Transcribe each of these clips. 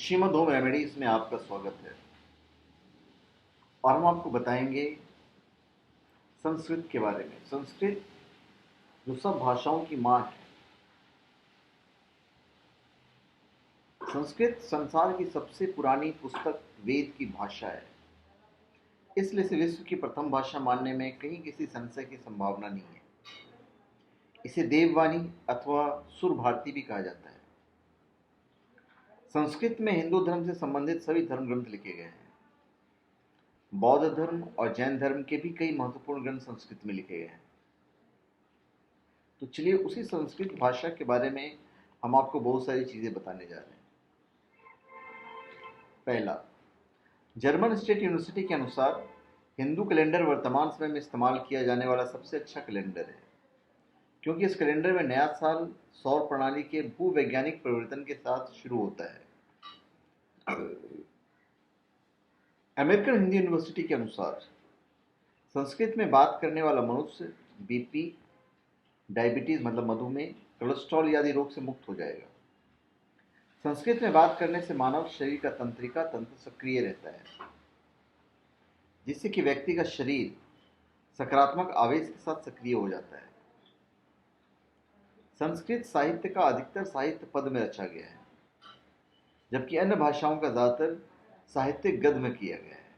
Shrimad home remedies में आपका स्वागत है। और हम आपको बताएंगे संस्कृत के बारे में। संस्कृत जो सब भाषाओं की माँ है। संस्कृत संसार की सबसे पुरानी पुस्तक वेद की भाषा है, इसलिए इसे विश्व की प्रथम भाषा मानने में कहीं किसी संशय की संभावना नहीं है। इसे देववाणी अथवा सुर भारती भी कहा जाता है। संस्कृत में हिंदू धर्म से संबंधित सभी धर्म ग्रंथ लिखे गए हैं। बौद्ध धर्म और जैन धर्म के भी कई महत्वपूर्ण ग्रंथ संस्कृत में लिखे गए हैं। तो चलिए उसी संस्कृत भाषा के बारे में हम आपको बहुत सारी चीजें बताने जा रहे हैं। पहला, जर्मन स्टेट यूनिवर्सिटी के अनुसार हिंदू कैलेंडर वर्तमान समय में इस्तेमाल किया जाने वाला सबसे अच्छा कैलेंडर है, क्योंकि इस कैलेंडर में नया साल सौर प्रणाली के भूवैज्ञानिक परिवर्तन के साथ शुरू होता है। अमेरिकन हिंदी यूनिवर्सिटी के अनुसार संस्कृत में बात करने वाला मनुष्य बीपी, डायबिटीज मतलब मधुमेह, कोलेस्ट्रॉल आदि रोग से मुक्त हो जाएगा। संस्कृत में बात करने से मानव शरीर का तंत्रिका तंत्र सक्रिय रहता है, जिससे कि व्यक्ति का शरीर सकारात्मक आवेश के साथ सक्रिय हो जाता है। संस्कृत साहित्य का अधिकतर साहित्य पद में रचा गया है, जबकि अन्य भाषाओं का ज्यादातर साहित्य गद्य में किया गया है।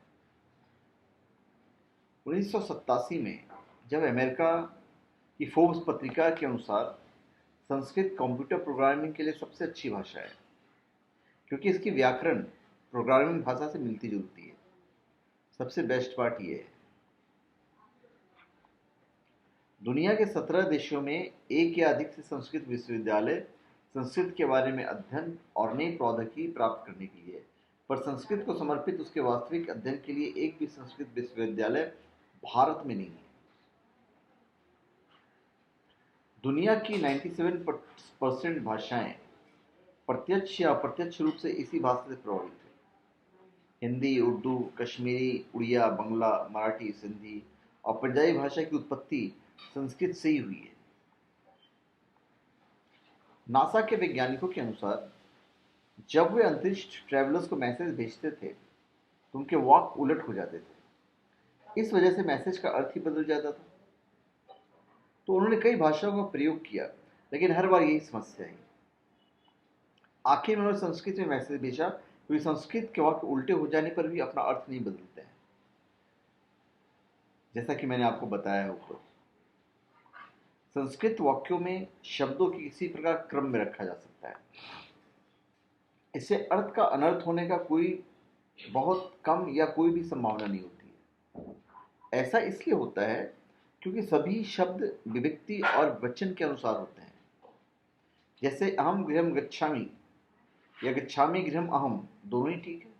1987 में जब अमेरिका की फोर्ब्स पत्रिका के अनुसार संस्कृत कंप्यूटर प्रोग्रामिंग के लिए सबसे अच्छी भाषा है, क्योंकि इसकी व्याकरण प्रोग्रामिंग भाषा से मिलती जुलती है। सबसे बेस्ट पार्ट ये है, दुनिया के 17 देशों में एक या अधिक से संस्कृत विश्वविद्यालय संस्कृत के बारे में अध्ययन और नई प्रौद्योगिकी प्राप्त करने के लिए, पर संस्कृत को समर्पित उसके वास्तविक अध्ययन के लिए एक भी संस्कृत विश्वविद्यालय भारत में नहीं है। दुनिया की 97% भाषाएं प्रत्यक्ष या अप्रत्यक्ष रूप से इसी भाषा से प्रभावित है। हिंदी, उर्दू, कश्मीरी, उड़िया, बंगला, मराठी, सिंधी और पंजाबी भाषा की उत्पत्ति संस्कृत से ही हुई है। नासा के वैज्ञानिकों के अनुसार जब वे अंतरिक्ष ट्रैवलर्स को मैसेज भेजते थे तो उनके वाक उलट हो जाते थे। इस वजह से मैसेज का अर्थ ही बदल जाता था। तो उन्होंने कई भाषाओं का प्रयोग किया, लेकिन हर बार यही समस्या आई। आखिर में उन्होंने संस्कृत में मैसेज भेजा, क्योंकि संस्कृत के वाक्य उल्टे हो जाने पर भी अपना अर्थ नहीं बदलते हैं, जैसा कि मैंने आपको बताया ऊपर। संस्कृत वाक्यों में शब्दों की किसी प्रकार क्रम में रखा जा सकता है। इससे अर्थ का अनर्थ होने का कोई बहुत कम या कोई भी संभावना नहीं होती है। ऐसा इसलिए होता है क्योंकि सभी शब्द विभक्ति और वचन के अनुसार होते हैं। जैसे अहम गृहम गच्छामि या गच्छामि गृहम अहम, दोनों ही ठीक है।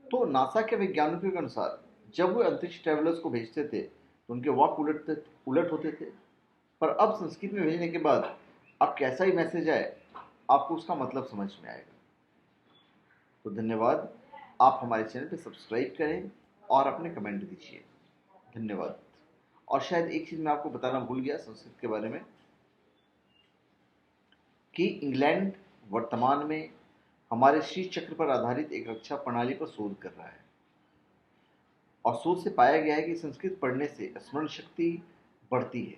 तो नासा के वैज्ञानिकों के अनुसार जब वे अंतरिक्ष ट्रैवलर्स को भेजते थे तो उनके वाक उलट होते थे, पर अब संस्कृत में भेजने के बाद अब कैसा ही मैसेज आए, आपको उसका मतलब समझ में आएगा। तो धन्यवाद। आप हमारे चैनल पे सब्सक्राइब करें और अपने कमेंट दीजिए। धन्यवाद। और शायद एक चीज मैं आपको बताना भूल गया संस्कृत के बारे में, कि इंग्लैंड वर्तमान में हमारे शीर्ष चक्र पर आधारित एक रक्षा प्रणाली पर शोध कर रहा है, और शोध से पाया गया है कि संस्कृत पढ़ने से स्मरण शक्ति बढ़ती है।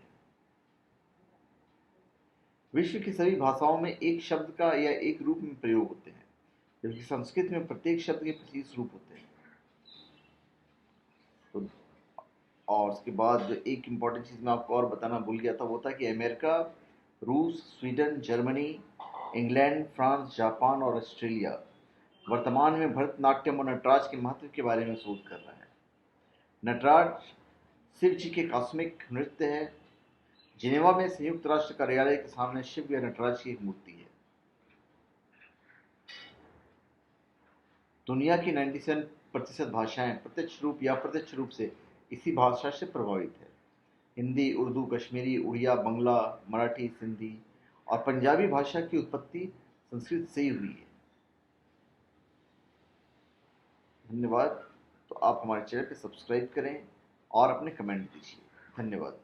विश्व की सभी भाषाओं में एक शब्द का या एक रूप में प्रयोग होते हैं, जबकि संस्कृत में प्रत्येक शब्द के 25 रूप होते हैं। तो और उसके बाद जो एक इम्पॉर्टेंट चीज़ मैं आपको और बताना भूल गया था, वो था कि अमेरिका, रूस, Sweden, Germany, England, France, Japan और ऑस्ट्रेलिया वर्तमान में भरतनाट्यम और नटराज के महत्व के बारे में शोध कर रहा है। नटराज शिव जी के कॉस्मिक नृत्य है। जिनेवा में संयुक्त राष्ट्र कार्यालय के सामने शिव या नटराज की एक मूर्ति है। दुनिया की 97% भाषाएं प्रत्यक्ष रूप या अप्रत्यक्ष रूप से इसी भाषा से प्रभावित है। हिंदी, उर्दू, कश्मीरी, उड़िया, बंगला, मराठी, सिंधी और पंजाबी भाषा की उत्पत्ति संस्कृत से ही हुई है। धन्यवाद। तो आप हमारे चैनल पे सब्सक्राइब करें और अपने कमेंट दीजिए। धन्यवाद।